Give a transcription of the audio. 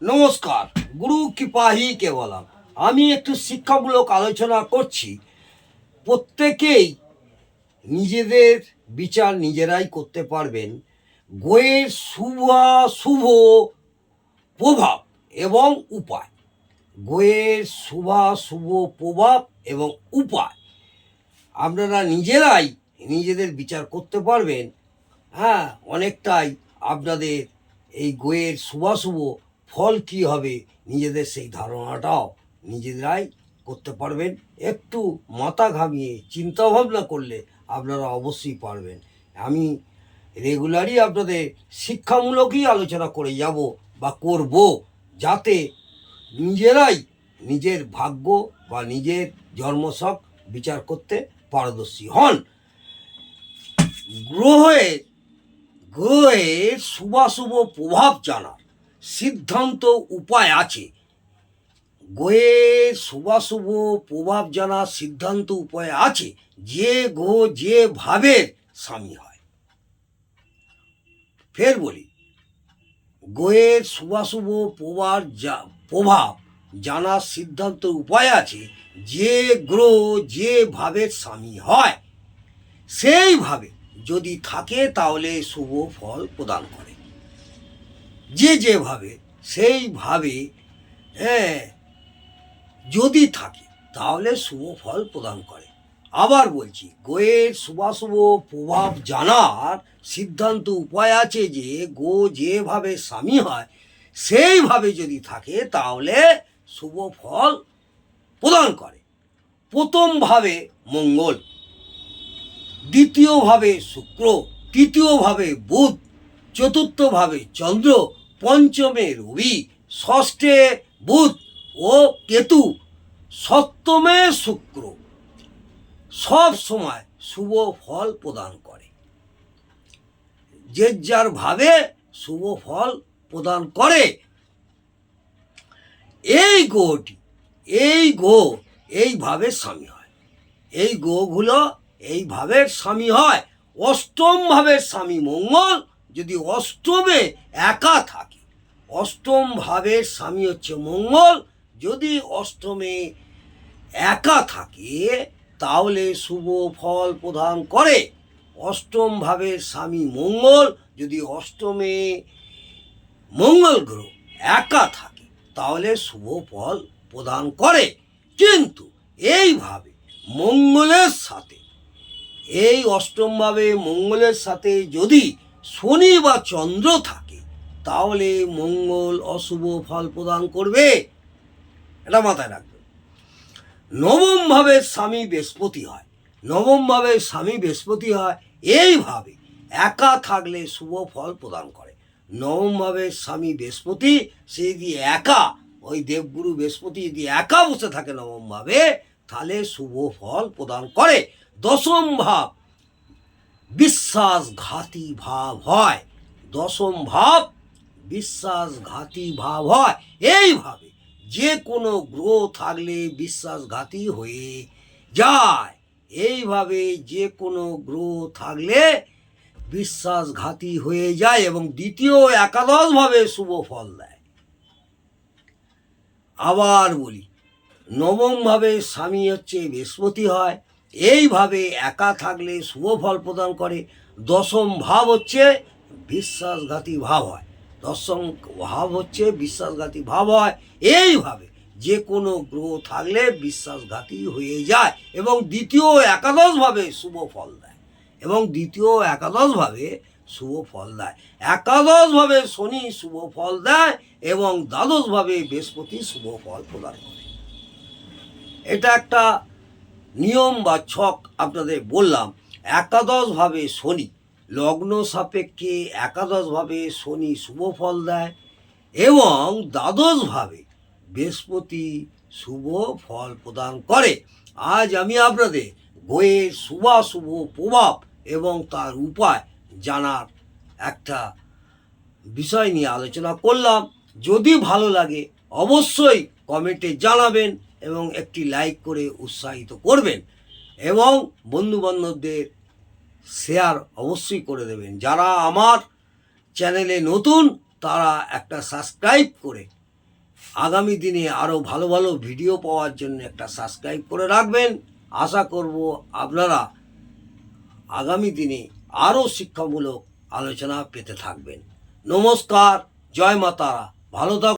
নমস্কার। গুরু কৃপাহি কেবলাম। আমি একটু শিক্ষামূলক আলোচনা করছি। প্রত্যেকেই নিজেদের বিচার নিজেরাই করতে পারবেন। গোয়ের শুভ প্রভাব এবং উপায়। গোয়ের শুভ প্রভাব এবং উপায় আপনারা নিজেরাই নিজেদের বিচার করতে পারবেন। হ্যাঁ, অনেকটাই আপনাদের এই গোয়ের শুভ ফল কী হবে নিজেদের সেই ধারণাটাও নিজেরাই করতে পারবেন। একটু মাথা ঘামিয়ে চিন্তাভাবনা করলে আপনারা অবশ্যই পারবেন। আমি রেগুলারই আপনাদের শিক্ষামূলকই আলোচনা করে যাব বা করব, যাতে নিজেরাই নিজের ভাগ্য বা নিজের জন্মছক বিচার করতে পারদর্শী হন। গ্রহের শুভাশুভ প্রভাব জানার সিদ্ধান্ত উপায় আছে। গ্রহের শুভাশুভ প্রভাব জানার সিদ্ধান্ত উপায় আছে। যে গ্রহ যে ভাবের স্বামী হয়। ফের বলি, গ্রহের শুভাশুভ প্রভাব জানার সিদ্ধান্ত উপায় আছে। যে গ্রহ যে ভাবের স্বামী হয় সেইভাবে যদি থাকে তাহলে শুভ ফল প্রদান করে। যেভাবে সেইভাবে যদি থাকে তাহলে শুভ ফল প্রদান করে। আবার বলছি, গ্রহের শুভাশুভ প্রভাব জানার সিদ্ধান্ত উপায় আছে। যে গ্রহ যেভাবে স্বামী হয় সেইভাবে যদি থাকে তাহলে শুভ ফল প্রদান করে। প্রথমভাবে মঙ্গল, দ্বিতীয়ভাবে শুক্র, তৃতীয়ভাবে বুধ, চতুর্থভাবে চন্দ্র, পঞ্চমে রবি, ষষ্ঠে বুধ ও কেতু, সপ্তমে শুক্র সব সময় শুভ ফল প্রদান করে। যে যার ভাবে শুভ ফল প্রদান করে। এই গ্রহ এইভাবে স্বামী হয়। এই গ্রহগুলো এইভাবে স্বামী হয়। অষ্টম ভাবের স্বামী মঙ্গল যদি অষ্টমে একা থাকে, অষ্টম ভাবের স্বামী হচ্ছে মঙ্গল, যদি অষ্টমে একা থাকে তাহলে শুভ ফল প্রদান করে। অষ্টম ভাবের স্বামী মঙ্গল যদি অষ্টমে মঙ্গল গ্রহ একা থাকে তাহলে শুভ ফল প্রদান করে। কিন্তু এইভাবে মঙ্গলের সাথে, এই অষ্টম ভাবে মঙ্গলের সাথে যদি শনি বা চন্দ্র থাকে তাহলে মঙ্গল অশুভ ফল প্রদান করবে। এটা মাথায় রাখবে। নবম ভাবের স্বামী বৃহস্পতি হয়। নবম ভাবের স্বামী বৃহস্পতি হয় এইভাবে একা থাকলে শুভ ফল প্রদান করে। নবম ভাবের স্বামী বৃহস্পতি সে যদি একা, ওই দেবগুরু বৃহস্পতি যদি একা বসে থাকে নবম ভাবে, তাহলে শুভ ফল প্রদান করে। দশম ভাব বিশ্বাসঘাতী ভাব হয়। দশম ভাব বিশ্বাসঘাতী ভাব হয়। এইভাবে যে কোনো গ্রহ থাকলে বিশ্বাসঘাতী হয়ে যায়। এইভাবে যে কোনো গ্রহ থাকলে বিশ্বাসঘাতী হয়ে যায় এবং দ্বিতীয় একাদশভাবে শুভ ফল দেয়। আবার বলি, নবম ভাবে স্বামী হচ্ছে বৃহস্পতি হয়। এইভাবে একা থাকলে শুভ ফল প্রদান করে। দশম ভাব হচ্ছে বিশ্বাসঘাতী ভাব হয়। দশম ভাব হচ্ছে বিশ্বাসঘাতী ভাব হয়। এইভাবে যে কোনো গ্রহ থাকলে বিশ্বাসঘাতী হয়ে যায় এবং দ্বিতীয় একাদশভাবে শুভ ফল দেয়। এবং দ্বিতীয় একাদশভাবে শুভ ফল দেয়। একাদশভাবে শনি শুভ ফল দেয় এবং দ্বাদশভাবে বৃহস্পতি শুভ ফল প্রদান করে। এটা একটা নিয়ম বা ছক আপনাদের বললাম। একাদশভাবে শনি, লগ্ন সাপেক্ষে একাদশভাবে শনি শুভ ফল দেয় এবং দ্বাদশভাবে বৃহস্পতি শুভ ফল প্রদান করে। আজ আমি আপনাদের গ্রহের শুভাশুভ প্রভাব এবং তার উপায় জানার একটা বিষয় নিয়ে আলোচনা করলাম। যদি ভালো লাগে অবশ্যই কমেন্টে জানাবেন এবং একটি লাইক করে উৎসাহিত করবেন এবং বন্ধুবান্ধবদের শেয়ার অবশ্যই করে দেবেন। যারা আমার চ্যানেলে নতুন তারা একটা সাবস্ক্রাইব করে আগামী দিনে আরও ভালো ভালো ভিডিও পাওয়ার জন্য একটা সাবস্ক্রাইব করে রাখবেন। আশা করব আপনারা আগামী দিনে আরও শিক্ষামূলক আলোচনা পেতে থাকবেন। নমস্কার, জয় মা তারা, ভালো থাকুন।